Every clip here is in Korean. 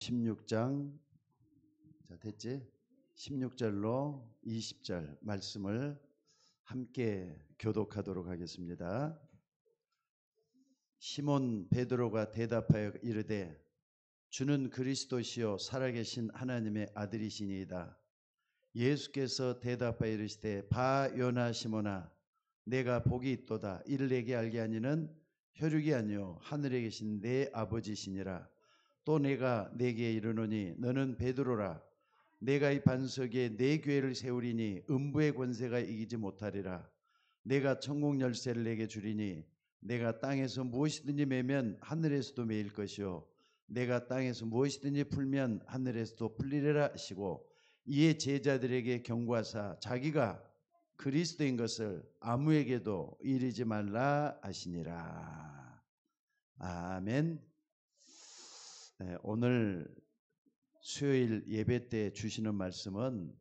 16장 자 됐지? 16절로 20절 말씀을 함께 교독하도록 하겠습니다. 시몬 베드로가 대답하여 이르되 주는 그리스도시요 살아계신 하나님의 아들이시니이다. 예수께서 대답하여 이르시되 바 요나 시몬아 내가 복이 있도다. 이를 내게 알게 하니는 혈육이 아니요 하늘에 계신 내 아버지시니라. 또 내가 네게 이르노니 너는 베드로라. 내가 이 반석에 내 교회를 세우리니 음부의 권세가 이기지 못하리라. 내가 천국 열쇠를 내게 주리니 내가 땅에서 무엇이든지 매면 하늘에서도 매일 것이요 내가 땅에서 무엇이든지 풀면 하늘에서도 풀리리라 하시고 이에 제자들에게 경고하사 자기가 그리스도인 것을 아무에게도 이르지 말라 하시니라. 아멘. 네, 오늘 수요일 예배 때 주시는 말씀은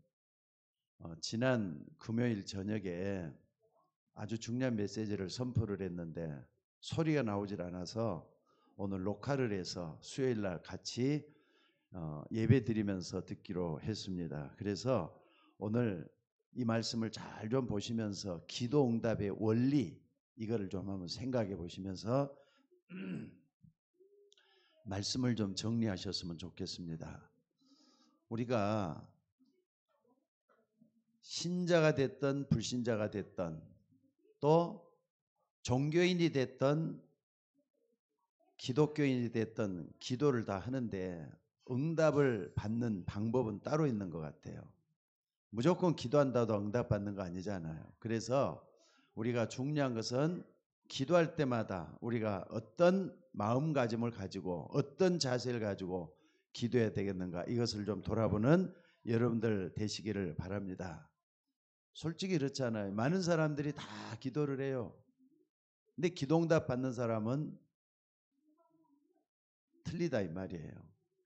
지난 금요일 저녁에 아주 중요한 메시지를 선포를 했는데 소리가 나오질 않아서 오늘 녹화를 해서 수요일 날 같이 예배 드리면서 듣기로 했습니다. 그래서 오늘 이 말씀을 잘 좀 보시면서 기도 응답의 원리 이거를 좀 한번 생각해 보시면서 말씀을 좀 정리하셨으면 좋겠습니다. 우리가 신자가 됐던 불신자가 됐던 또 종교인이 됐던 기독교인이 됐던 기도를 다 하는데 응답을 받는 방법은 따로 있는 것 같아요. 무조건 기도한다고 응답받는 거 아니잖아요. 그래서 우리가 중요한 것은 기도할 때마다 우리가 어떤 마음가짐을 가지고 어떤 자세를 가지고 기도해야 되겠는가 이것을 좀 돌아보는 여러분들 되시기를 바랍니다. 솔직히 그렇잖아요. 많은 사람들이 다 기도를 해요. 근데 기도응답 받는 사람은 틀리다 이 말이에요.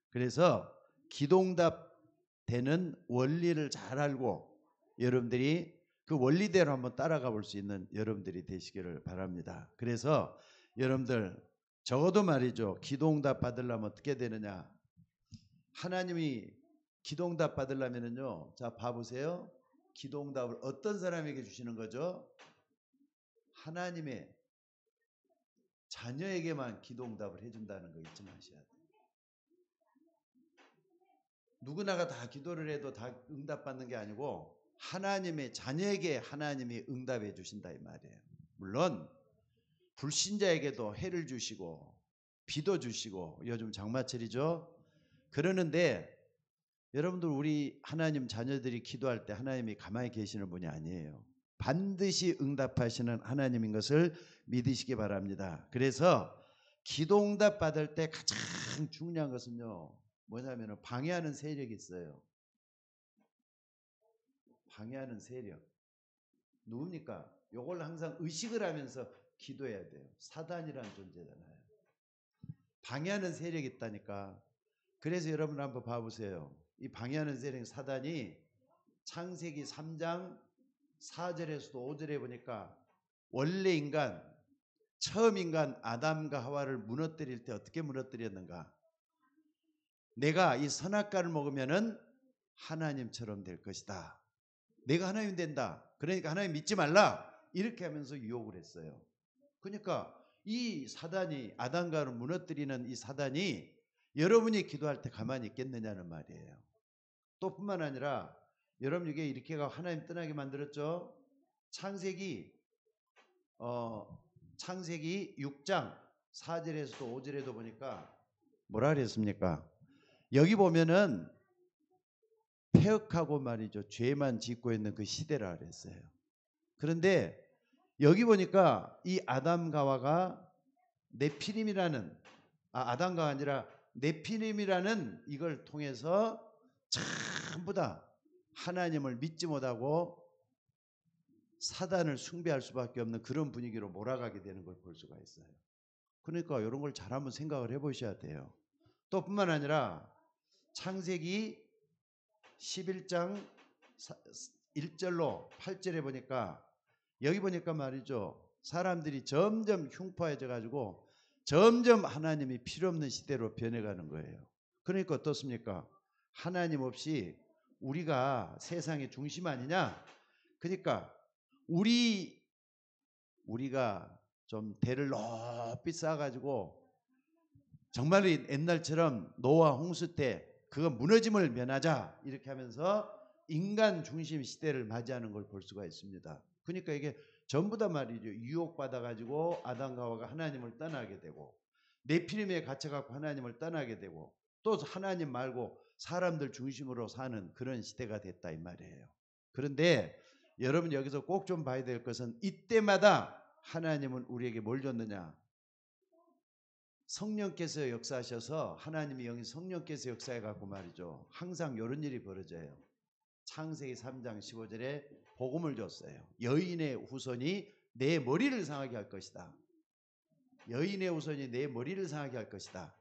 그래서 기도응답 되는 원리를 잘 알고 여러분들이 그 원리대로 한번 따라가 볼 수 있는 여러분들이 되시기를 바랍니다. 그래서 여러분들 적어도 말이죠. 기도응답 받으려면 어떻게 되느냐. 하나님이 기도응답 받으려면요. 자 봐보세요. 기도응답을 어떤 사람에게 주시는 거죠? 하나님의 자녀에게만 기도응답을 해준다는 거 잊지 마셔야 돼요. 누구나가 다 기도를 해도 다 응답받는 게 아니고 하나님의 자녀에게 하나님이 응답해 주신다 이 말이에요. 물론 불신자에게도 해를 주시고 비도 주시고 요즘 장마철이죠. 그러는데 여러분들 우리 하나님 자녀들이 기도할 때 하나님이 가만히 계시는 분이 아니에요. 반드시 응답하시는 하나님인 것을 믿으시기 바랍니다. 그래서 기도응답 받을 때 가장 중요한 것은요. 뭐냐면 방해하는 세력이 있어요. 방해하는 세력. 누굽니까? 요걸 항상 의식을 하면서 기도해야 돼요. 사단이라는 존재잖아요. 방해하는 세력이 있다니까. 그래서 여러분 한번 봐보세요. 이 방해하는 세력 사단이 창세기 3장 4절에서도 5절에 보니까 원래 인간 처음 인간 아담과 하와를 무너뜨릴 때 어떻게 무너뜨렸는가? 내가 이 선악과를 먹으면은 하나님처럼 될 것이다. 내가 하나님 된다. 그러니까 하나님 믿지 말라. 이렇게 하면서 유혹을 했어요. 그러니까 이 사단이 아담과를 무너뜨리는 이 사단이 여러분이 기도할 때 가만히 있겠느냐는 말이에요. 또 뿐만 아니라 여러분 이게 이렇게가 하나님 떠나게 만들었죠. 창세기 6장 4절에서도 5절에도 보니까 뭐라 그랬습니까? 여기 보면은 폐역하고 말이죠. 죄만 짓고 있는 그 시대라 그랬어요. 그런데 여기 보니까 이 아담과 하와가 네피림이라는 아담과 아니라 네피림이라는 이걸 통해서 전부 다 하나님을 믿지 못하고 사단을 숭배할 수밖에 없는 그런 분위기로 몰아가게 되는 걸 볼 수가 있어요. 그러니까 이런 걸 잘 한번 생각을 해보셔야 돼요. 또 뿐만 아니라 창세기 11장 1절로 8절에 보니까 여기 보니까 말이죠. 사람들이 점점 흉포해져 가지고 점점 하나님이 필요 없는 시대로 변해가는 거예요. 그러니까 어떻습니까? 하나님 없이 우리가 세상의 중심 아니냐? 그러니까 우리가 좀 대를 높이 쌓아가지고 정말 옛날처럼 노아 홍수 때 그거 무너짐을 면하자 이렇게 하면서 인간 중심 시대를 맞이하는 걸 볼 수가 있습니다. 그러니까 이게 전부 다 말이죠. 유혹받아 가지고 아담과 하와가 하나님을 떠나게 되고 네피림에 갇혀 갖고 하나님을 떠나게 되고 또 하나님 말고 사람들 중심으로 사는 그런 시대가 됐다 이 말이에요. 그런데 여러분 여기서 꼭 좀 봐야 될 것은 이때마다 하나님은 우리에게 뭘 줬느냐? 성령께서 역사하셔서 하나님의 영이 성령께서 역사해 갖고 말이죠. 항상 이런 일이 벌어져요. 창세기 3장 15절에 복음을 줬어요. 여인의 후손이 내 머리를 상하게 할 것이다. 여인의 후손이 내 머리를 상하게 할 것이다.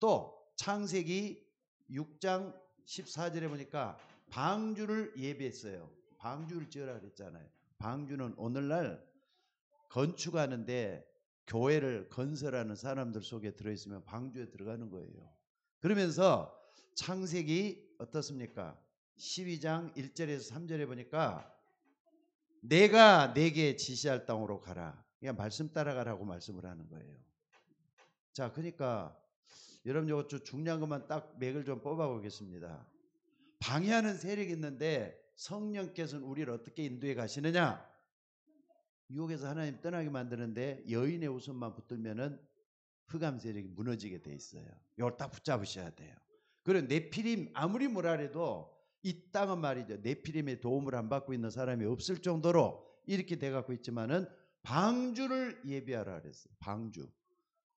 또 창세기 6장 14절에 보니까 방주를 예비했어요. 방주를 지으라 그랬잖아요. 방주는 오늘날 건축하는데 교회를 건설하는 사람들 속에 들어있으면 방주에 들어가는 거예요. 그러면서 창세기 어떻습니까? 12장 1절에서 3절에 보니까 내가 내게 지시할 땅으로 가라. 그냥 말씀 따라가라고 말씀을 하는 거예요. 자, 그러니까 여러분 이것 좀 중요한 것만 딱 맥을 좀 뽑아 보겠습니다. 방해하는 세력이 있는데 성령께서는 우리를 어떻게 인도해 가시느냐? 유혹에서 하나님 떠나게 만드는데 여인의 우선만 붙들면은 흑암 세력이 무너지게 돼 있어요. 이걸 딱 붙잡으셔야 돼요. 그리고 네피림 아무리 뭐라 해도 이 땅은 말이죠. 네피림의 도움을 안 받고 있는 사람이 없을 정도로 이렇게 돼 갖고 있지만은 방주를 예비하라 그랬어요. 방주.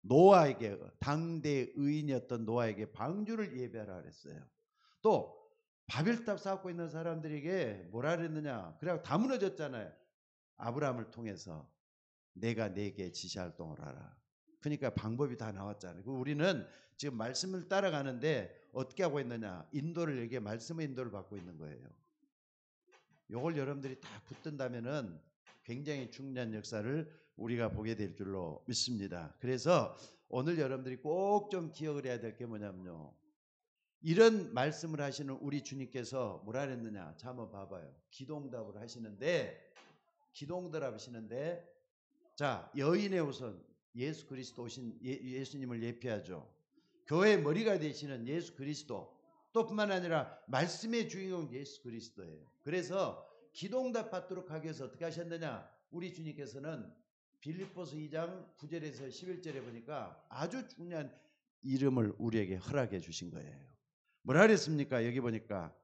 노아에게 당대 의인이었던 노아에게 방주를 예비하라 그랬어요. 또 바벨탑 쌓고 있는 사람들에게 뭐라 그랬느냐? 그래갖고 다 무너졌잖아요. 아브라함을 통해서 내가 내게 지시할 동을 하라. 그러니까 방법이 다 나왔잖아요. 우리는 지금 말씀을 따라가는데 어떻게 하고 있느냐? 인도를 여기에 말씀의 인도를 받고 있는 거예요. 이걸 여러분들이 다 붙든다면은 굉장히 중요한 역사를 우리가 보게 될 줄로 믿습니다. 그래서 오늘 여러분들이 꼭 좀 기억을 해야 될 게 뭐냐면요. 이런 말씀을 하시는 우리 주님께서 뭐라 그랬느냐? 자, 한번 봐봐요. 기도응답을 하시는데 자, 여인의 우선 예수 그리스도 오신 예수님을 예표하죠. 교회의 머리가 되시는 예수 그리스도 또 뿐만 아니라 말씀의 주인공 예수 그리스도예요. 그래서 기도응답 받도록 하기 위해서 어떻게 하셨느냐? 우리 주님께서는 빌립보서 2장 9절에서 11절에 보니까 아주 중요한 이름을 우리에게 허락해 주신 거예요. 뭐라 그랬습니까? 여기 보니까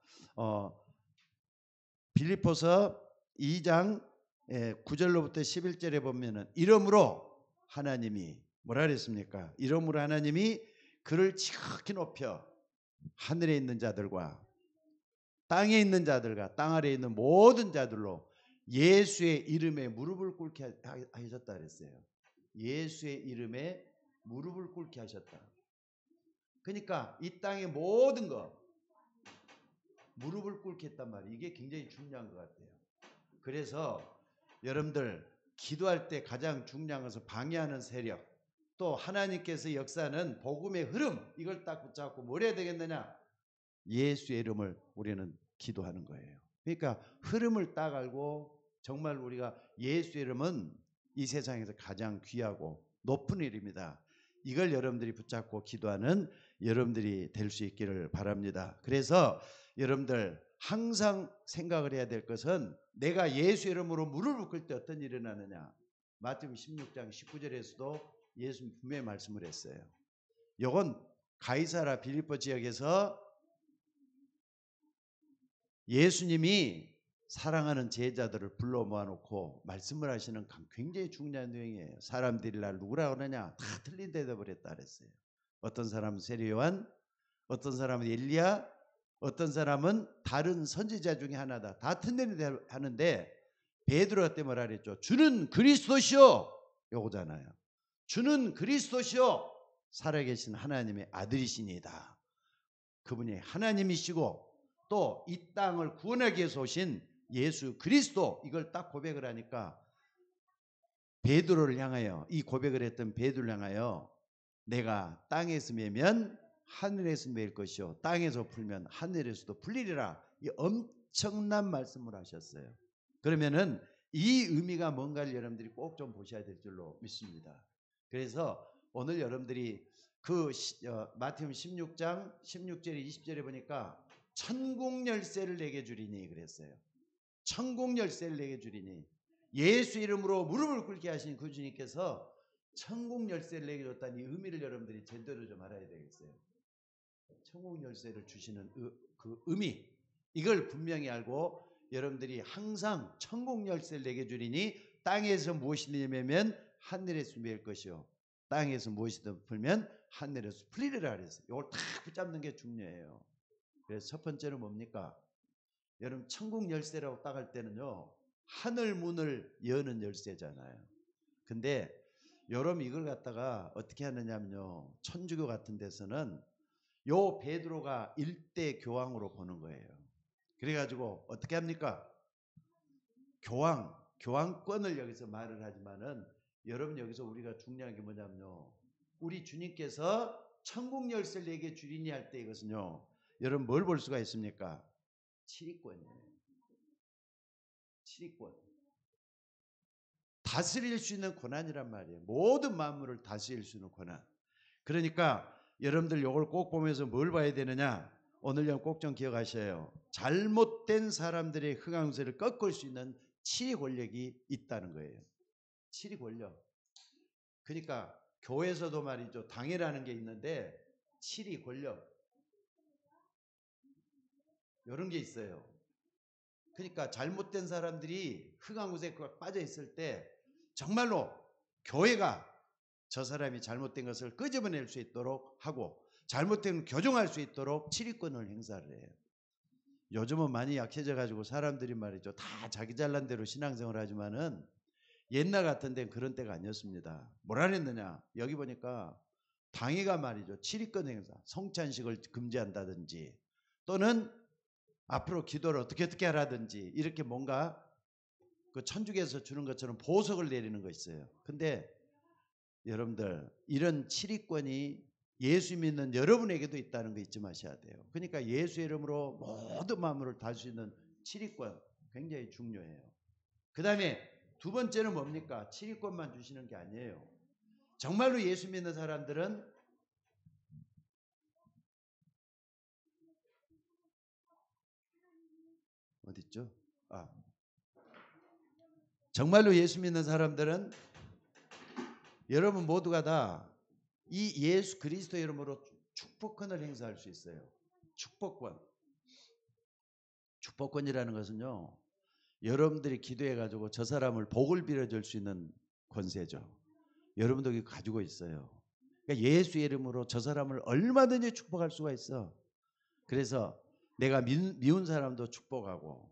빌립보서 2장 9절로부터 11절에 보면은 이러므로 하나님이 뭐라 그랬습니까? 이러므로 하나님이 그를 지극히 높여 하늘에 있는 자들과 땅에 있는 자들과 땅 아래에 있는 모든 자들로 예수의 이름에 무릎을 꿇게 하셨다 그랬어요. 예수의 이름에 무릎을 꿇게 하셨다. 그러니까 이 땅의 모든 거 무릎을 꿇게 했단 말이에요. 이게 굉장히 중요한 것 같아요. 그래서 여러분들 기도할 때 가장 중요한 것은 방해하는 세력, 또 하나님께서 역사하는 복음의 흐름, 이걸 딱 붙잡고 뭘 해야 되겠느냐? 예수의 이름을 우리는 기도하는 거예요. 그러니까 흐름을 딱 알고 정말 우리가 예수의 이름은 이 세상에서 가장 귀하고 높은 일입니다. 이걸 여러분들이 붙잡고 기도하는 여러분들이 될 수 있기를 바랍니다. 그래서 여러분들 항상 생각을 해야 될 것은 내가 예수 이름으로 무릎을 꿇을 때 어떤 일이 일어나느냐. 마태복음 16장 19절에서도 예수님 분명히 말씀을 했어요. 이건 가이사라 빌립보 지역에서 예수님이 사랑하는 제자들을 불러 모아놓고 말씀을 하시는 굉장히 중요한 내용이에요. 사람들이 날 누구라 그러냐? 다 틀린 대답을 했다 그랬어요. 어떤 사람은 세례 요한, 어떤 사람은 엘리야, 어떤 사람은 다른 선지자 중에 하나다. 다 틀린 대답을 하는데 베드로가 때 뭐라 그랬죠? 주는 그리스도시요. 요거잖아요. 주는 그리스도시요. 살아계신 하나님의 아들이시니다. 그분이 하나님이시고 또 이 땅을 구원하기 위해서 오신 예수 그리스도, 이걸 딱 고백을 하니까 베드로를 향하여, 이 고백을 했던 베드로를 향하여 내가 땅에서 매면 하늘에서 매일 것이요 땅에서 풀면 하늘에서도 풀리리라. 이 엄청난 말씀을 하셨어요. 그러면은 이 의미가 뭔가를 여러분들이 꼭 좀 보셔야 될 줄로 믿습니다. 그래서 오늘 여러분들이 마태복음 16장 16절에 20절에 보니까 천국 열쇠를 내게 주리니 그랬어요. 천국 열쇠를 내게 주리니 예수 이름으로 무릎을 꿇게 하신 그 주님께서 천국 열쇠를 내게 줬다는 이 의미를 여러분들이 제대로 좀 알아야 되겠어요. 천국 열쇠를 주시는 그 의미, 이걸 분명히 알고 여러분들이 항상 천국 열쇠를 내게 주리니 땅에서 무엇이 내면 하늘에서 매일 것이요 땅에서 무엇이든 풀면 하늘에서 풀리리라 그랬어요. 이걸 다 붙잡는 게 중요해요. 그래서 첫 번째는 뭡니까? 여러분 천국 열쇠라고 딱 할 때는요 하늘 문을 여는 열쇠잖아요. 근데 여러분 이걸 갖다가 어떻게 하느냐면요 천주교 같은 데서는 요 베드로가 일대 교황으로 보는 거예요. 그래가지고 어떻게 합니까? 교황권을 여기서 말을 하지만은 여러분 여기서 우리가 중요한 게 뭐냐면요 우리 주님께서 천국 열쇠를 내게 주리니 할 때 이것은요 여러분 뭘 볼 수가 있습니까? 치리권이에요. 치리권. 다스릴 수 있는 권한이란 말이에요. 모든 만물을 다스릴 수 있는 권한. 그러니까 여러분들 이걸 꼭 보면서 뭘 봐야 되느냐? 오늘 꼭 좀 기억하셔요. 잘못된 사람들의 흥황세를 꺾을 수 있는 치리 권력이 있다는 거예요. 치리 권력. 그러니까 교회에서도 말이죠. 당회라는 게 있는데 치리 권력. 이런 게 있어요. 그러니까 잘못된 사람들이 흥황우세에 빠져 있을 때 정말로 교회가 저 사람이 잘못된 것을 끄집어낼 수 있도록 하고 잘못된 교정할 수 있도록 치리권을 행사를 해요. 요즘은 많이 약해져 가지고 사람들이 말이죠. 다 자기 잘난 대로 신앙생활을 하지만은 옛날 같은 데는 그런 때가 아니었습니다. 뭐라 그랬느냐? 여기 보니까 당회가 말이죠. 치리권 행사, 성찬식을 금지한다든지 또는 앞으로 기도를 어떻게 하라든지 이렇게 뭔가 그 천주교에서 주는 것처럼 보석을 내리는 거 있어요. 근데 여러분들 이런 치리권이 예수 믿는 여러분에게도 있다는 거 잊지 마셔야 돼요. 그러니까 예수 이름으로 모든 마음을 다할 수 있는 치리권 굉장히 중요해요. 그 다음에 두 번째는 뭡니까? 치리권만 주시는 게 아니에요. 정말로 예수 믿는 사람들은 어디 있죠? 정말로 예수 믿는 사람들은 여러분 모두가 다 이 예수 그리스도 이름으로 축복권을 행사할 수 있어요. 축복권. 축복권이라는 것은요. 여러분들이 기도해 가지고 저 사람을 복을 빌어줄 수 있는 권세죠. 여러분들이 가지고 있어요. 그러니까 예수 이름으로 저 사람을 얼마든지 축복할 수가 있어. 그래서 내가 미운 사람도 축복하고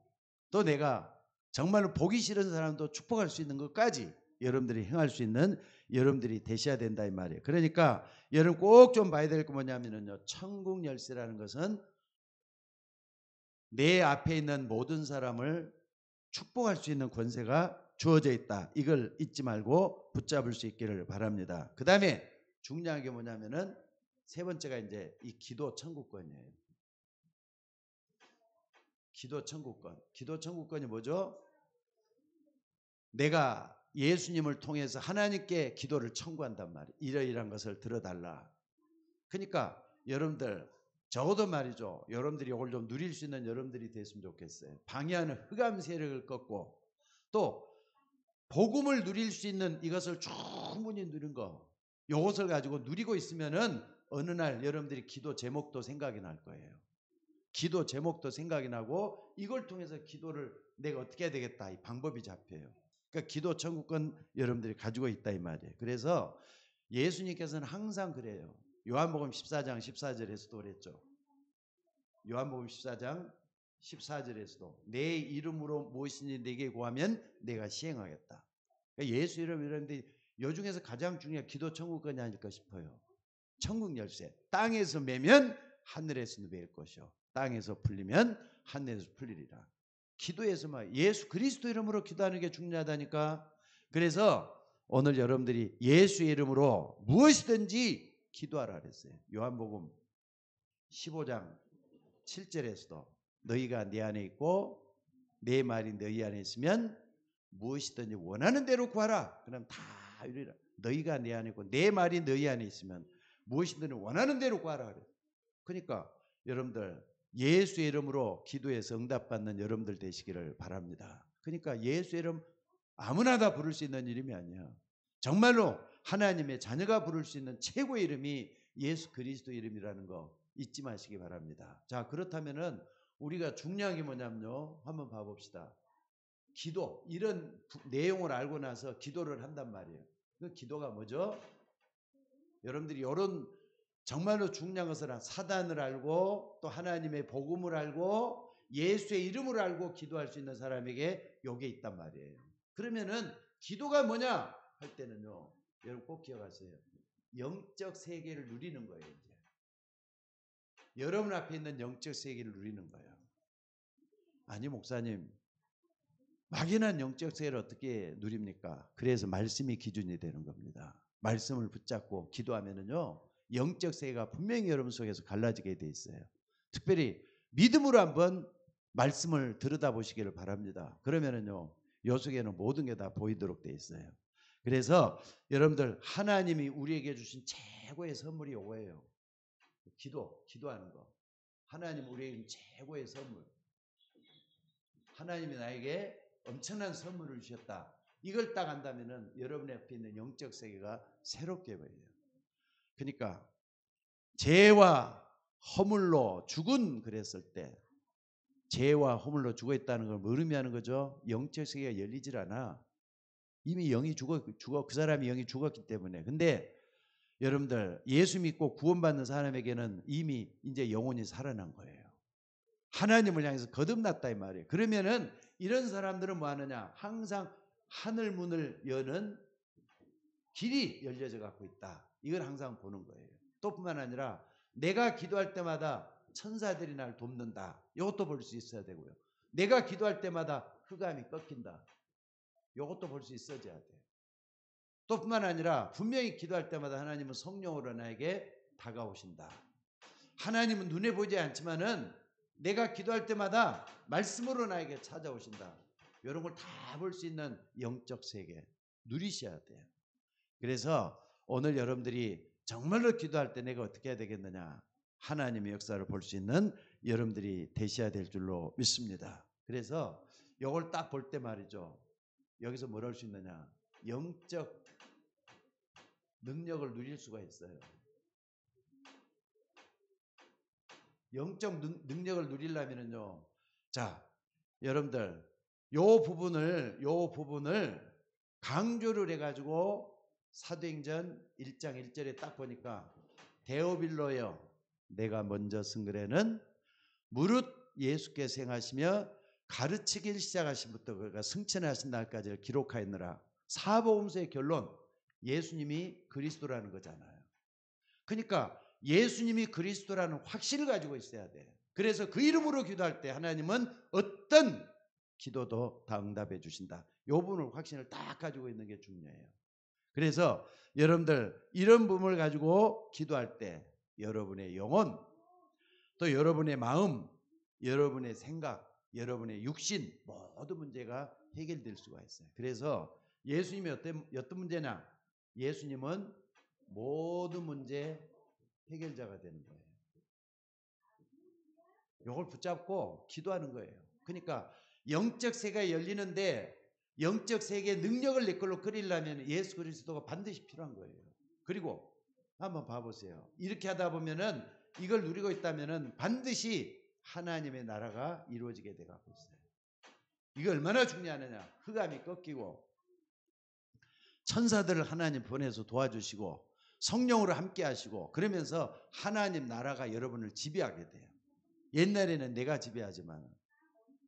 또 내가 정말로 보기 싫은 사람도 축복할 수 있는 것까지 여러분들이 행할 수 있는 여러분들이 되셔야 된다 이 말이에요. 그러니까 여러분 꼭 좀 봐야 될 거 뭐냐면요. 천국 열쇠라는 것은 내 앞에 있는 모든 사람을 축복할 수 있는 권세가 주어져 있다. 이걸 잊지 말고 붙잡을 수 있기를 바랍니다. 그 다음에 중요한 게 뭐냐면은 세 번째가 이제 이 기도 천국권이에요. 기도 천국권. 기도 천국권이 뭐죠? 내가 예수님을 통해서 하나님께 기도를 청구한단 말이에요. 이러이러한 것을 들어달라. 그러니까 여러분들 적어도 말이죠. 여러분들이 이걸 좀 누릴 수 있는 여러분들이 됐으면 좋겠어요. 방해하는 흑암 세력을 꺾고 또 복음을 누릴 수 있는 이것을 충분히 누린 거. 이것을 가지고 누리고 있으면은 어느 날 여러분들이 기도 제목도 생각이 날 거예요. 기도 제목도 생각이 나고 이걸 통해서 기도를 내가 어떻게 해야 되겠다. 이 방법이 잡혀요. 그러니까 기도 천국권 여러분들이 가지고 있다 이 말이에요. 그래서 예수님께서는 항상 그래요. 요한복음 14장 14절에서도 그랬죠. 요한복음 14장 14절에서도 내 이름으로 무엇이니 내게 구하면 내가 시행하겠다. 그러니까 예수 이름 이런데 요 중에서 가장 중요한 기도 천국권이 아닐까 싶어요. 천국 열쇠. 땅에서 매면 하늘에서 매일 것이요. 땅에서 풀리면 하늘에서 풀리리라. 기도에서만 예수 그리스도 이름으로 기도하는 게 중요하다니까. 그래서 오늘 여러분들이 예수 이름으로 무엇이든지 기도하라 그랬어요. 요한복음 15장 7절에서도 너희가 내 안에 있고 내 말이 너희 안에 있으면 무엇이든지 원하는 대로 구하라. 그럼 다 이루리라. 너희가 내 안에 있고 내 말이 너희 안에 있으면 무엇이든지 원하는 대로 구하라 그래. 그러니까 여러분들 예수의 이름으로 기도해서 응답받는 여러분들 되시기를 바랍니다. 그러니까 예수의 이름 아무나 다 부를 수 있는 이름이 아니야. 정말로 하나님의 자녀가 부를 수 있는 최고의 이름이 예수 그리스도 이름이라는 거 잊지 마시기 바랍니다. 자, 그렇다면은 우리가 중요한 게 뭐냐면요. 한번 봐봅시다. 기도, 이런 내용을 알고 나서 기도를 한단 말이에요. 그 기도가 뭐죠? 여러분들이 이런 정말로 중요한 것은 사단을 알고 또 하나님의 복음을 알고 예수의 이름을 알고 기도할 수 있는 사람에게 요게 있단 말이에요. 그러면은 기도가 뭐냐 할 때는요, 여러분 꼭 기억하세요. 영적 세계를 누리는 거예요. 이제 여러분 앞에 있는 영적 세계를 누리는 거예요. 아니 목사님, 막연한 영적 세계를 어떻게 누립니까? 그래서 말씀이 기준이 되는 겁니다. 말씀을 붙잡고 기도하면은요, 영적 세계가 분명히 여러분 속에서 갈라지게 돼 있어요. 특별히 믿음으로 한번 말씀을 들여다보시기를 바랍니다. 그러면은요, 요 속에는 모든 게 다 보이도록 돼 있어요. 그래서 여러분들 하나님이 우리에게 주신 최고의 선물이 요거예요. 기도하는 거. 하나님 우리에게 최고의 선물. 하나님이 나에게 엄청난 선물을 주셨다. 이걸 딱 안다면은 여러분 앞에 있는 영적 세계가 새롭게 보여요. 그러니까 죄와 허물로 죽은 그랬을 때 죄와 허물로 죽어 있다는 걸 뭐 의미하는 거죠? 영적 세계가 열리질 않아. 이미 영이 죽어 그 사람이 영이 죽었기 때문에. 근데 여러분들 예수 믿고 구원받는 사람에게는 이미 이제 영혼이 살아난 거예요. 하나님을 향해서 거듭났다 이 말이에요. 그러면은 이런 사람들은 뭐 하느냐? 항상 하늘 문을 여는 길이 열려져 갖고 있다. 이걸 항상 보는 거예요. 또 뿐만 아니라 내가 기도할 때마다 천사들이 날 돕는다. 이것도 볼 수 있어야 되고요. 내가 기도할 때마다 흑암이 꺾인다. 이것도 볼 수 있어야 돼요. 또 뿐만 아니라 분명히 기도할 때마다 하나님은 성령으로 나에게 다가오신다. 하나님은 눈에 보이지 않지만은 내가 기도할 때마다 말씀으로 나에게 찾아오신다. 이런 걸 다 볼 수 있는 영적 세계 누리셔야 돼요. 그래서 오늘 여러분들이 정말로 기도할 때 내가 어떻게 해야 되겠느냐? 하나님의 역사를 볼 수 있는 여러분들이 되셔야 될 줄로 믿습니다. 그래서 이걸 딱 볼 때 말이죠. 여기서 뭘 할 수 있느냐? 영적 능력을 누릴 수가 있어요. 영적 능력을 누리려면은요. 자, 여러분들 요 부분을 강조를 해가지고 사도행전 1장 1절에 딱 보니까 데오빌로여 내가 먼저 쓴 글에는 무릇 예수께서 행하시며 가르치길 시작하신부터 그가 승천하신 날까지를 기록하였느라. 사복음서의 결론 예수님이 그리스도라는 거잖아요. 그러니까 예수님이 그리스도라는 확신을 가지고 있어야 돼. 그래서 그 이름으로 기도할 때 하나님은 어떤 기도도 다 응답해 주신다. 이 부분을 확신을 딱 가지고 있는 게 중요해요. 그래서 여러분들 이런 부분을 가지고 기도할 때 여러분의 영혼, 또 여러분의 마음, 여러분의 생각, 여러분의 육신 모든 문제가 해결될 수가 있어요. 그래서 예수님이 어떤 문제냐? 예수님은 모든 문제 해결자가 되는 거예요. 이걸 붙잡고 기도하는 거예요. 그러니까 영적 세계가 열리는데 영적 세계의 능력을 내 걸로 그리려면 예수 그리스도가 반드시 필요한 거예요. 그리고 한번 봐보세요. 이렇게 하다 보면은 이걸 누리고 있다면은 반드시 하나님의 나라가 이루어지게 돼 갖고 있어요. 이게 얼마나 중요하느냐? 흑암이 꺾이고 천사들을 하나님 보내서 도와주시고 성령으로 함께 하시고 그러면서 하나님 나라가 여러분을 지배하게 돼요. 옛날에는 내가 지배하지만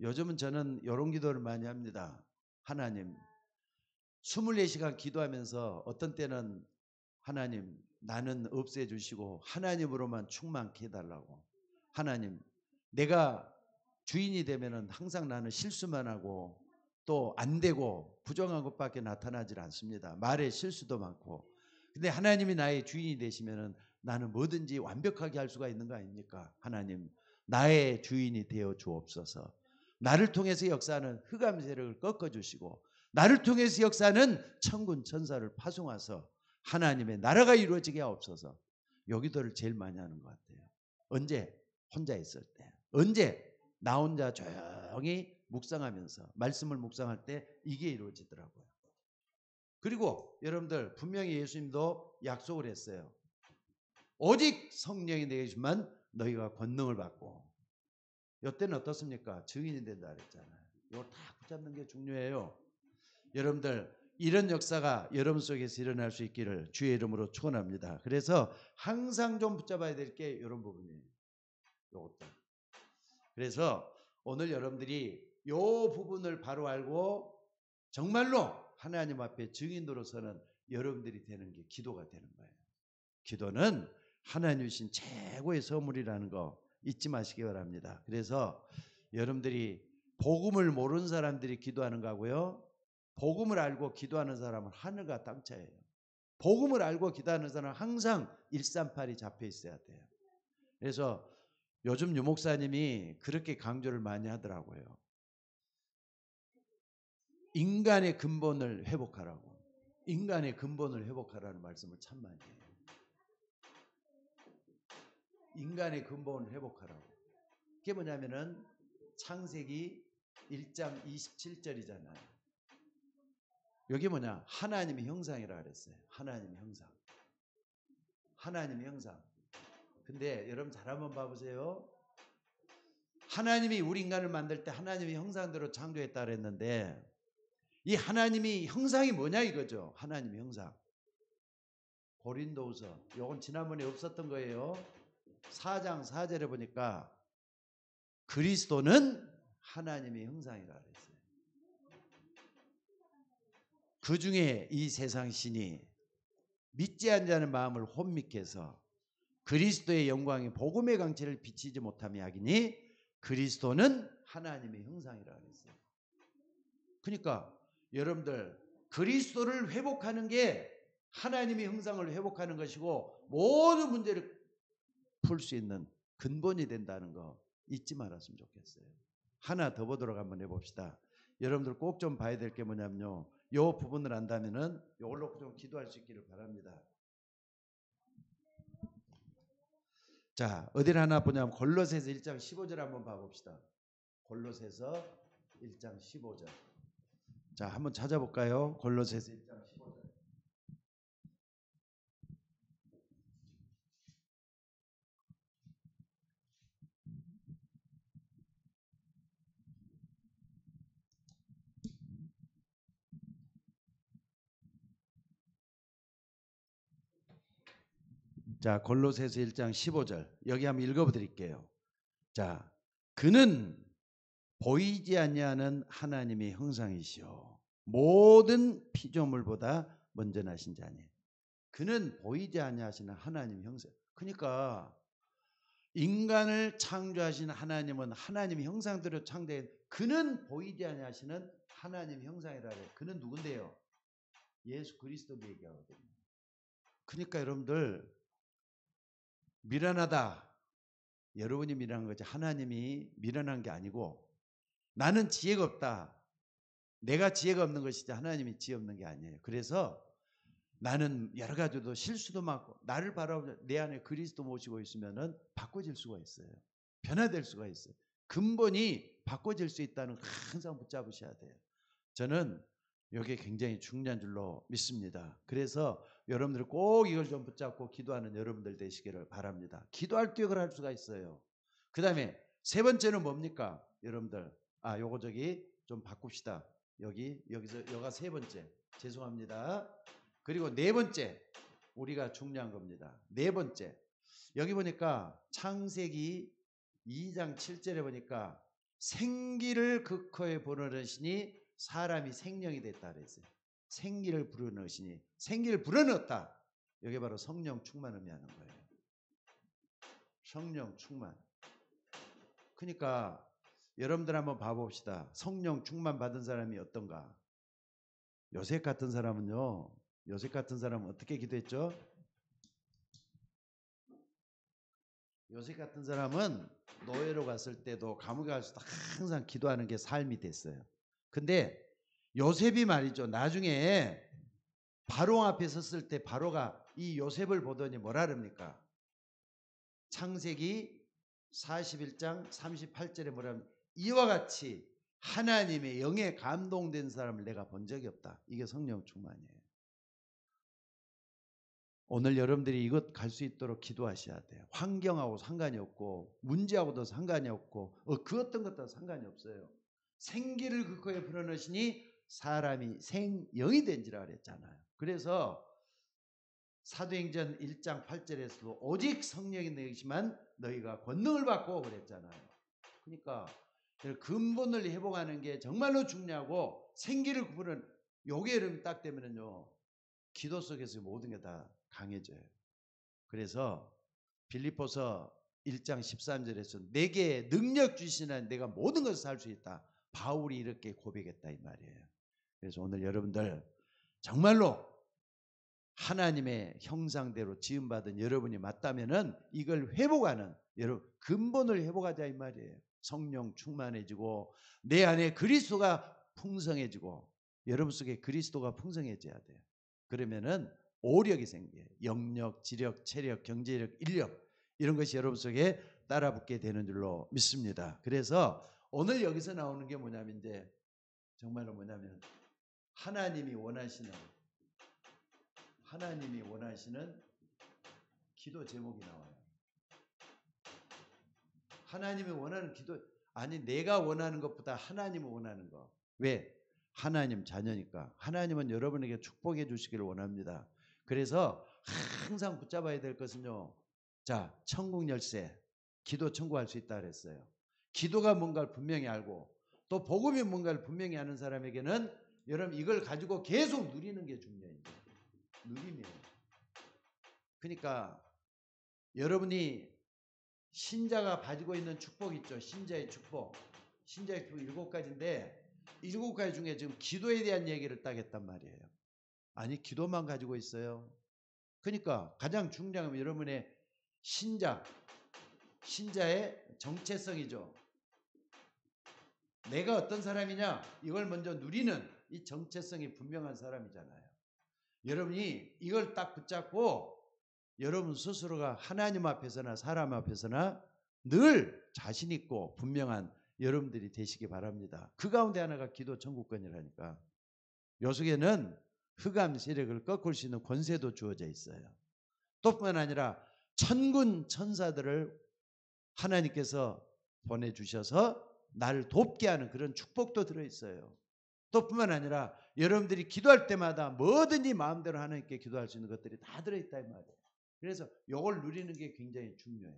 요즘은 저는 이런 기도를 많이 합니다. 하나님 24시간 기도하면서 어떤 때는 하나님 나는 없애주시고 하나님으로만 충만케 해달라고. 하나님 내가 주인이 되면은 항상 나는 실수만 하고 또 안 되고 부정한 것밖에 나타나질 않습니다. 말에 실수도 많고. 근데 하나님이 나의 주인이 되시면은 나는 뭐든지 완벽하게 할 수가 있는 거 아닙니까? 하나님, 나의 주인이 되어 주옵소서. 나를 통해서 역사하는 흑암 세력을 꺾어주시고 나를 통해서 역사하는 천군 천사를 파송하서 하나님의 나라가 이루어지게 하옵소서. 요 기도를 제일 많이 하는 것 같아요. 언제? 혼자 있을 때. 언제? 나 혼자 조용히 묵상하면서 말씀을 묵상할 때 이게 이루어지더라고요. 그리고 여러분들 분명히 예수님도 약속을 했어요. 오직 성령이 내게 주면 너희가 권능을 받고. 이때는 어떻습니까? 증인이 된다 그랬잖아요. 이걸 다 붙잡는 게 중요해요. 여러분들 이런 역사가 여러분 속에서 일어날 수 있기를 주의 이름으로 축원합니다. 그래서 항상 좀 붙잡아야 될 게 이런 부분이에요. 요것도. 그래서 오늘 여러분들이 요 부분을 바로 알고 정말로 하나님 앞에 증인으로서는 여러분들이 되는 게 기도가 되는 거예요. 기도는 하나님 주신 최고의 선물이라는 거 잊지 마시기 바랍니다. 그래서 여러분들이 복음을 모르는 사람들이 기도하는 거고요. 복음을 알고 기도하는 사람은 하늘과 땅 차이예요. 복음을 알고 기도하는 사람은 항상 138이 잡혀 있어야 돼요. 그래서 요즘 유목사님이 그렇게 강조를 많이 하더라고요. 인간의 근본을 회복하라고. 인간의 근본을 회복하라는 말씀을 참 많이 해요. 인간의 근본을 회복하라고. 그게 뭐냐면은 창세기 1장 27절이잖아요. 여기 뭐냐? 하나님의 형상이라 그랬어요. 하나님의 형상. 하나님의 형상. 근데 여러분 잘 한번 봐보세요. 하나님이 우리 인간을 만들 때 하나님의 형상대로 창조했다 그랬는데 이 하나님이 형상이 뭐냐 이거죠. 하나님의 형상. 고린도후서. 요건 지난번에 없었던 거예요. 4장 4절에 보니까 그리스도는 하나님의 형상이라 그랬어요. 그 중에 이 세상 신이 믿지 않는 마음을 혼미케 해서 그리스도의 영광이 복음의 강체를 비치지 못함이 하기니 그리스도는 하나님의 형상이라 그랬어요. 그러니까 여러분들 그리스도를 회복하는 게 하나님의 형상을 회복하는 것이고 모든 문제를 풀 수 있는 근본이 된다는 거 잊지 말았으면 좋겠어요. 하나 더 보도록 한번 해봅시다. 여러분들 꼭 좀 봐야 될 게 뭐냐면요. 이 부분을 안다면은 이걸로 좀 기도할 수 있기를 바랍니다. 자, 어디를 하나 보냐면 골로새서 1장 15절 한번 봐봅시다. 골로새서 1장 15절. 자, 한번 찾아볼까요? 골로새서 1장 15절. 자, 골로새서 1장 15절. 여기 한번 읽어드릴게요. 자, 그는 보이지 아니하는 하나님의 형상이시오. 모든 피조물보다 먼저 나신 자니. 그는 보이지 아니하시는 하나님의 형상. 그러니까 인간을 창조하신 하나님은 하나님의 형상대로 창조해. 그는 보이지 아니하시는 하나님의 형상이라 해요. 그는 누군데요? 예수 그리스도 얘기하거든요. 그러니까 여러분들 미련하다. 여러분이 미련한 거지 하나님이 미련한 게 아니고 나는 지혜가 없다. 내가 지혜가 없는 것이지 하나님이 지혜 없는 게 아니에요. 그래서 나는 여러 가지도 실수도 많고 나를 바라보며 내 안에 그리스도 모시고 있으면은 바꿔질 수가 있어요. 변화될 수가 있어요. 근본이 바꿔질 수 있다는 거 항상 붙잡으셔야 돼요. 저는 이게 굉장히 중요한 줄로 믿습니다. 그래서 여러분들 꼭 이걸 좀 붙잡고 기도하는 여러분들 되시기를 바랍니다. 기도할 기억을 할 수가 있어요. 그 다음에 세 번째는 뭡니까? 여러분들 요거 저기 좀 바꿉시다. 여기서 여가 세 번째 죄송합니다. 그리고 네 번째 우리가 중요한 겁니다. 네 번째 여기 보니까 창세기 2장 7절에 보니까 생기를 극허에 불어넣으시니 사람이 생명이 됐다 그랬어요. 생기를 불어넣으시니 생기를 불어넣었다. 여기 바로 성령 충만을 의미하는 거예요. 성령 충만. 그러니까 여러분들 한번 봐봅시다. 성령 충만 받은 사람이 어떤가? 요셉 같은 사람은요. 요셉 같은 사람은 어떻게 기도했죠? 요셉 같은 사람은 노예로 갔을 때도 감옥에 갔을 때도 항상 기도하는 게 삶이 됐어요. 근데 요셉이 말이죠. 나중에 바로 앞에 섰을 때 바로가 이 요셉을 보더니 뭐라 그럽니까? 창세기 41장 38절에 뭐라 합니까? 이와 같이 하나님의 영에 감동된 사람을 내가 본 적이 없다. 이게 성령 충만이에요. 오늘 여러분들이 이것 갈 수 있도록 기도하셔야 돼요. 환경하고 상관이 없고 문제하고도 상관이 없고 그 어떤 것도 상관이 없어요. 생기를 그 코에 불어넣으시니 사람이 생영이 된지라 그랬잖아요. 그래서 사도행전 1장 8절에서도 오직 성령이 너희지만 너희가 권능을 받고 그랬잖아요. 그러니까 근본을 회복하는 게 정말로 중요하고 생기를 불어넣는 요게 이름이 딱 되면은요. 기도 속에서 모든 게 다 강해져요. 그래서 빌립보서 1장 13절에서 내게 능력 주시는 내가 모든 것을 할 수 있다. 바울이 이렇게 고백했다 이 말이에요. 그래서 오늘 여러분들 정말로 하나님의 형상대로 지음받은 여러분이 맞다면은 이걸 회복하는 여러분 근본을 회복하자 이 말이에요. 성령 충만해지고 내 안에 그리스도가 풍성해지고 여러분 속에 그리스도가 풍성해져야 돼요. 그러면은 오력이 생겨요. 영력, 지력, 체력, 경제력, 인력 이런 것이 여러분 속에 따라붙게 되는 줄로 믿습니다. 그래서 오늘 여기서 나오는 게 뭐냐면 이제 정말로 뭐냐면 하나님이 원하시는 기도 제목이 나와요. 하나님이 원하는 기도 아니 내가 원하는 것보다 하나님이 원하는 거. 왜? 하나님 자녀니까. 하나님은 여러분에게 축복해 주시기를 원합니다. 그래서 항상 붙잡아야 될 것은요. 자, 천국 열쇠. 기도 청구할 수 있다 그랬어요. 기도가 뭔가를 분명히 알고 또 복음이 뭔가를 분명히 아는 사람에게는 여러분 이걸 가지고 계속 누리는 게 중요해요. 누리면. 그러니까 여러분이 신자가 가지고 있는 축복 있죠. 신자의 축복. 신자의 축복 7가지인데 7가지 중에 지금 기도에 대한 얘기를 딱 했단 말이에요. 아니 기도만 가지고 있어요. 그러니까 가장 중요한 건 여러분의 신자의 정체성이죠. 내가 어떤 사람이냐 이걸 먼저 누리는 이 정체성이 분명한 사람이잖아요. 여러분이 이걸 딱 붙잡고 여러분 스스로가 하나님 앞에서나 사람 앞에서나 늘 자신 있고 분명한 여러분들이 되시기 바랍니다. 그 가운데 하나가 기도 청구권이라니까. 요 속에는 흑암 세력을 꺾을 수 있는 권세도 주어져 있어요. 또뿐만 아니라 천군 천사들을 하나님께서 보내주셔서 나를 돕게 하는 그런 축복도 들어있어요. 또뿐만 아니라 여러분들이 기도할 때마다 뭐든지 마음대로 하나님께 기도할 수 있는 것들이 다 들어있다 이 말이에요. 그래서 이걸 누리는 게 굉장히 중요해요.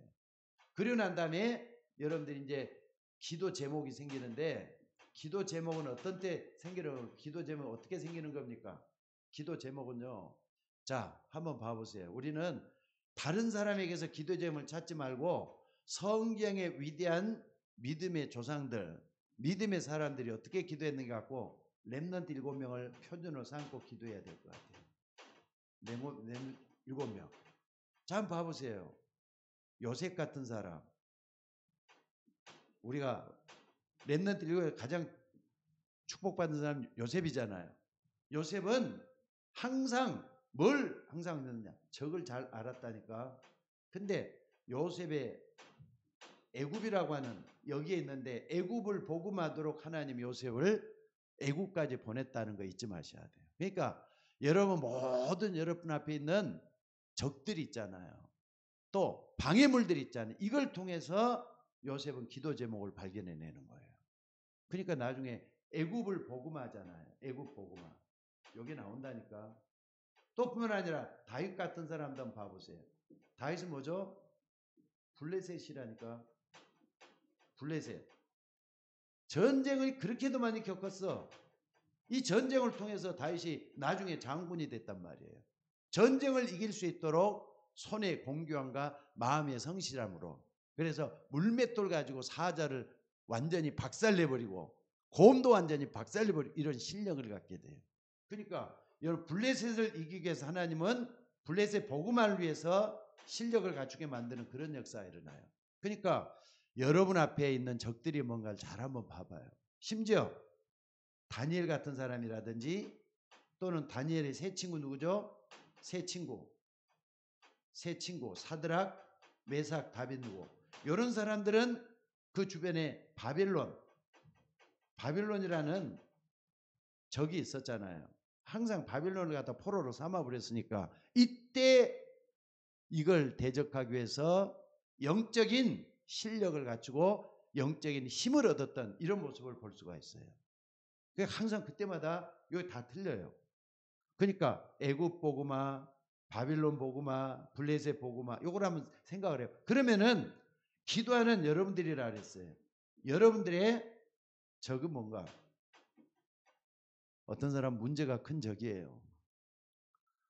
그리고 난 다음에 여러분들이 이제 기도 제목이 생기는데 기도 제목은 어떤 때 생기는 기도 제목은 어떻게 생기는 겁니까? 기도 제목은요. 자, 한번 봐보세요. 우리는 다른 사람에게서 기도 제목을 찾지 말고 성경의 위대한 믿음의 조상들, 믿음의 사람들이 어떻게 기도했는가 갖고 렘넌트 7명을 표준으로 삼고 기도해야 될 것 같아요. 7명. 자, 한번 봐보세요. 요셉 같은 사람. 우리가 렘넌트 7명 가장 축복받은 사람 요셉이잖아요. 요셉은 항상 했느냐? 적을 잘 알았다니까. 근데 요셉의 애굽이라고 하는 여기에 있는데 애굽을 복음하도록 하나님 요셉을 애굽까지 보냈다는 거 잊지 마셔야 돼요. 그러니까 여러분 모든 여러분 앞에 있는 적들이 있잖아요. 또 방해물들이 있잖아요. 이걸 통해서 요셉은 기도 제목을 발견해내는 거예요. 그러니까 나중에 애굽을 복음하잖아요. 애굽 복음화. 여기 나온다니까. 또 뿐만 아니라 다윗 같은 사람도 한번 봐보세요. 다윗은 뭐죠? 블레셋이라니까. 블레셋. 전쟁을 그렇게도 많이 겪었어. 이 전쟁을 통해서 다윗이 나중에 장군이 됐단 말이에요. 전쟁을 이길 수 있도록 손의 공교함과 마음의 성실함으로. 그래서 물맷돌 가지고 사자를 완전히 박살내버리고 곰도 완전히 박살내버리고 이런 실력을 갖게 돼요. 그러니까 여러분 블레셋을 이기기 위해서 하나님은 블레셋 복음화를 위해서 실력을 갖추게 만드는 그런 역사가 일어나요. 그러니까 여러분 앞에 있는 적들이 뭔가를 잘 한번 봐봐요. 심지어 다니엘 같은 사람이라든지 또는 다니엘의 세 친구 누구죠? 세 친구 사드락, 메삭, 다벳느고 이런 사람들은 그 주변에 바빌론이라는 적이 있었잖아요. 항상 바빌론을 갖다 포로로 삼아버렸으니까 이때 이걸 대적하기 위해서 영적인 실력을 갖추고 영적인 힘을 얻었던 이런 모습을 볼 수가 있어요. 항상 그때마다 이거 다 틀려요. 그러니까 애굽 보고마, 바빌론 보고마, 블레셋 보고마 요걸 한번 생각을 해요. 그러면은 기도하는 여러분들이라 그랬어요. 여러분들의 적은 뭔가? 어떤 사람 문제가 큰 적이에요.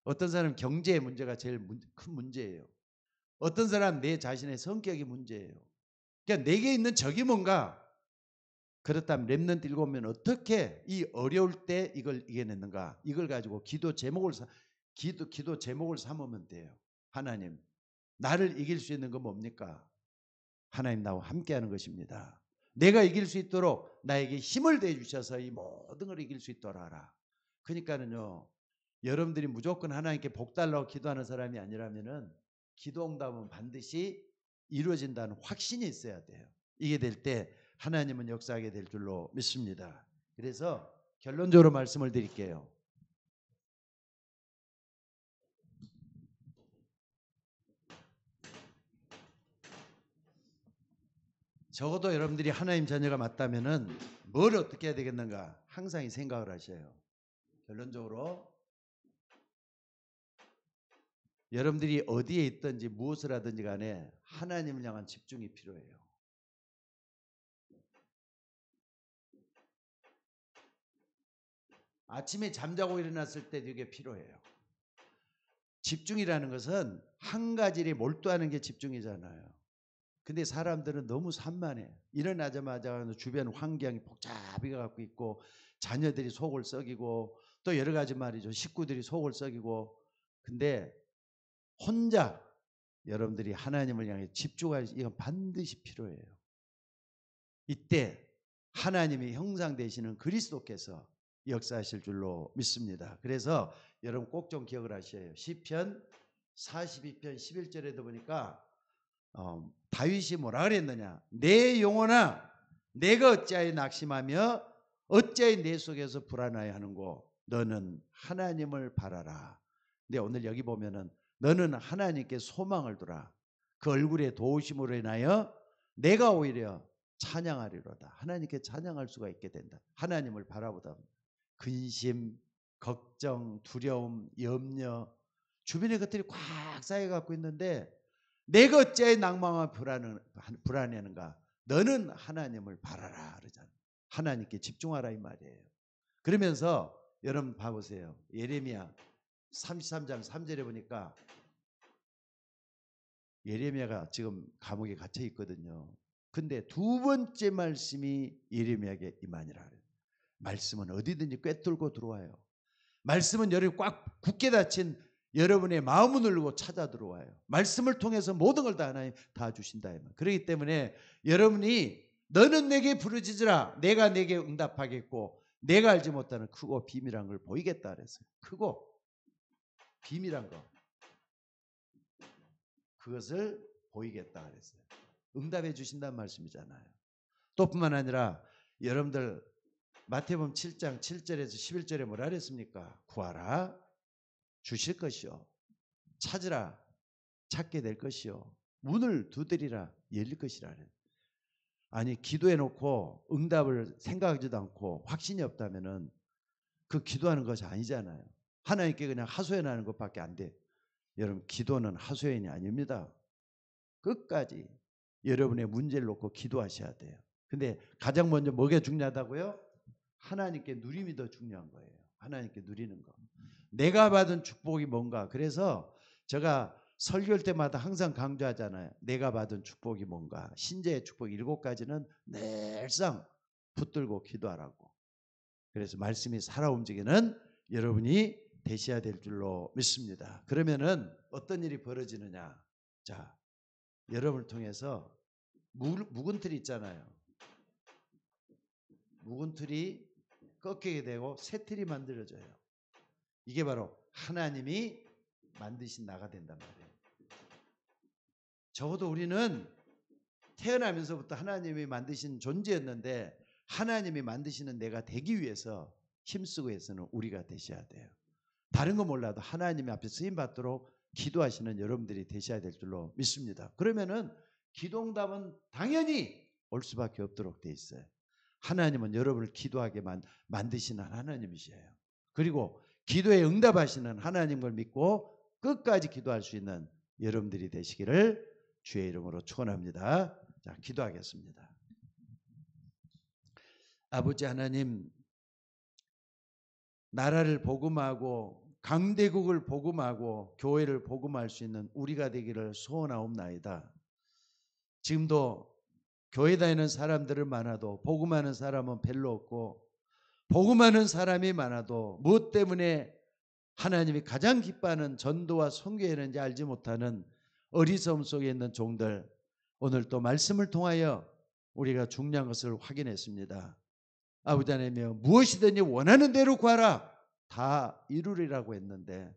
어떤 사람 경제의 문제가 제일 큰 문제예요. 어떤 사람 내 자신의 성격이 문제예요. 그러니까 내게 있는 적이 뭔가? 그렇다면 렘넌트 7명 어떻게 이 어려울 때 이걸 이겨냈는가? 이걸 가지고 기도 제목을 삼으면 돼요. 하나님, 나를 이길 수 있는 건 뭡니까? 하나님 나와 함께하는 것입니다. 내가 이길 수 있도록 나에게 힘을 대 주셔서 이 모든 걸 이길 수 있도록 하라. 그러니까는요, 여러분들이 무조건 하나님께 복 달라고 기도하는 사람이 아니라면은 기도 응답은 반드시 이루어진다는 확신이 있어야 돼요. 이게 될 때 하나님은 역사하게 될 줄로 믿습니다. 그래서 결론적으로 말씀을 드릴게요. 적어도 여러분들이 하나님 자녀가 맞다면은 뭘 어떻게 해야 되겠는가 항상 이 생각을 하셔요. 결론적으로 여러분들이 어디에 있든지 무엇을 하든지 간에 하나님을 향한 집중이 필요해요. 아침에 잠자고 일어났을 때도 이게 필요해요. 집중이라는 것은 한 가지에 몰두하는 게 집중이잖아요. 근데 사람들은 너무 산만해. 일어나자마자 주변 환경이 복잡해 갖고 있고 자녀들이 속을 썩이고 또 여러 가지 말이죠. 식구들이 속을 썩이고 근데 혼자 여러분들이 하나님을 향해 집중할 이건 반드시 필요해요. 이때 하나님의 형상 되시는 그리스도께서 역사하실 줄로 믿습니다. 그래서 여러분 꼭 좀 기억을 하셔야 해요. 시편 42편 11절에도 보니까 다윗이 뭐라 그랬느냐? 내 영혼아 내가 어찌하여 낙심하며 어찌하여 내 속에서 불안하여 하는고 너는 하나님을 바라라. 근데 오늘 여기 보면은 너는 하나님께 소망을 두라. 그 얼굴의 도우심으로 인하여 내가 오히려 찬양하리로다. 하나님께 찬양할 수가 있게 된다. 하나님을 바라보다 근심, 걱정, 두려움, 염려 주변의 것들이 꽉 쌓여 갖고 있는데 내가 어찌하여 낭망하며 불안해하는가? 너는 하나님을 바라라 그러잖아요. 하나님께 집중하라 이 말이에요. 그러면서 여러분 봐보세요. 예레미야 33장 3절에 보니까 예레미야가 지금 감옥에 갇혀 있거든요. 근데 두 번째 말씀이 예레미야에게 임하니라. 말씀은 어디든지 꿰뚫고 들어와요. 말씀은 여러분이 꽉 굳게 닫힌 여러분의 마음을 누르고 찾아 들어와요. 말씀을 통해서 모든 걸 다 하나님 다 주신다. 그렇기 때문에 여러분이 너는 내게 부르짖으라 내가 내게 응답하겠고 내가 알지 못하는 크고 비밀한 걸 보이겠다 그랬어요. 크고 비밀한 거 그것을 보이겠다 그랬어요. 응답해 주신다는 말씀이잖아요. 또 뿐만 아니라 여러분들 마태복음 7장 7절에서 11절에 뭐라 그랬습니까? 구하라 주실 것이요 찾으라 찾게 될 것이요 문을 두드리라 열릴 것이라. 아니 기도해 놓고 응답을 생각하지도 않고 확신이 없다면은 그 기도하는 것이 아니잖아요. 하나님께 그냥 하소연하는 것밖에 안 돼. 여러분 기도는 하소연이 아닙니다. 끝까지 여러분의 문제를 놓고 기도하셔야 돼요. 근데 가장 먼저 뭐가 중요하다고요? 하나님께 누림이 더 중요한 거예요. 하나님께 누리는 거. 내가 받은 축복이 뭔가. 그래서 제가 설교할 때마다 항상 강조하잖아요. 내가 받은 축복이 뭔가. 신재의 축복 7가지는 늘상 붙들고 기도하라고. 그래서 말씀이 살아 움직이는 여러분이 되셔야 될 줄로 믿습니다. 그러면은 어떤 일이 벌어지느냐. 자, 여러분을 통해서 묵은 틀이 있잖아요. 묵은 틀이 꺾이게 되고 새 틀이 만들어져요. 이게 바로 하나님이 만드신 나가 된단 말이에요. 적어도 우리는 태어나면서부터 하나님이 만드신 존재였는데 하나님이 만드시는 내가 되기 위해서 힘쓰고 해서는 우리가 되셔야 돼요. 다른 거 몰라도 하나님 앞에 쓰임 받도록 기도하시는 여러분들이 되셔야 될 줄로 믿습니다. 그러면은 기도응답은 당연히 올 수밖에 없도록 돼 있어요. 하나님은 여러분을 기도하게 만드시는 하나님이셔요. 그리고 기도에 응답하시는 하나님을 믿고 끝까지 기도할 수 있는 여러분들이 되시기를 주의 이름으로 축원합니다. 자, 기도하겠습니다. 아버지 하나님, 나라를 복음하고 강대국을 복음하고 교회를 복음할 수 있는 우리가 되기를 소원하옵나이다. 지금도 교회 다니는 사람들은 많아도 복음하는 사람은 별로 없고 복음하는 사람이 많아도 무엇 때문에 하나님이 가장 기뻐하는 전도와 선교회는지 알지 못하는 어리석음 속에 있는 종들, 오늘 또 말씀을 통하여 우리가 중요한 것을 확인했습니다. 아버지 하나님, 무엇이든지 원하는 대로 구하라 다 이루리라고 했는데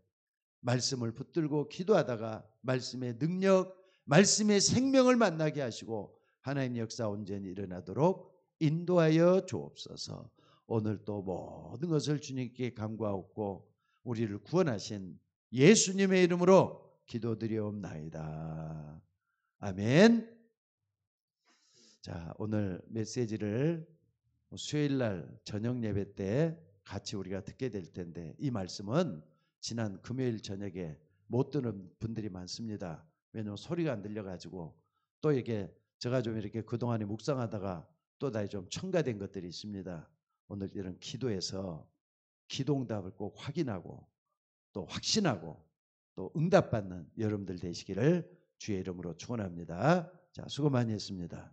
말씀을 붙들고 기도하다가 말씀의 능력, 말씀의 생명을 만나게 하시고 하나님 역사 온전히 일어나도록 인도하여 주옵소서. 오늘 또 모든 것을 주님께 간구하옵고 우리를 구원하신 예수님의 이름으로 기도드리옵나이다. 아멘. 자, 오늘 메시지를 수요일날 저녁 예배 때 같이 우리가 듣게 될 텐데 이 말씀은 지난 금요일 저녁에 못 듣는 분들이 많습니다. 왜냐하면 소리가 안 들려가지고 또 이게 제가 좀 이렇게 그동안에 묵상하다가 또 다시 좀 첨가된 것들이 있습니다. 오늘 이런 기도에서 기도응답을 꼭 확인하고 또 확신하고 또 응답받는 여러분들 되시기를 주의 이름으로 축원합니다. 자, 수고 많이 했습니다.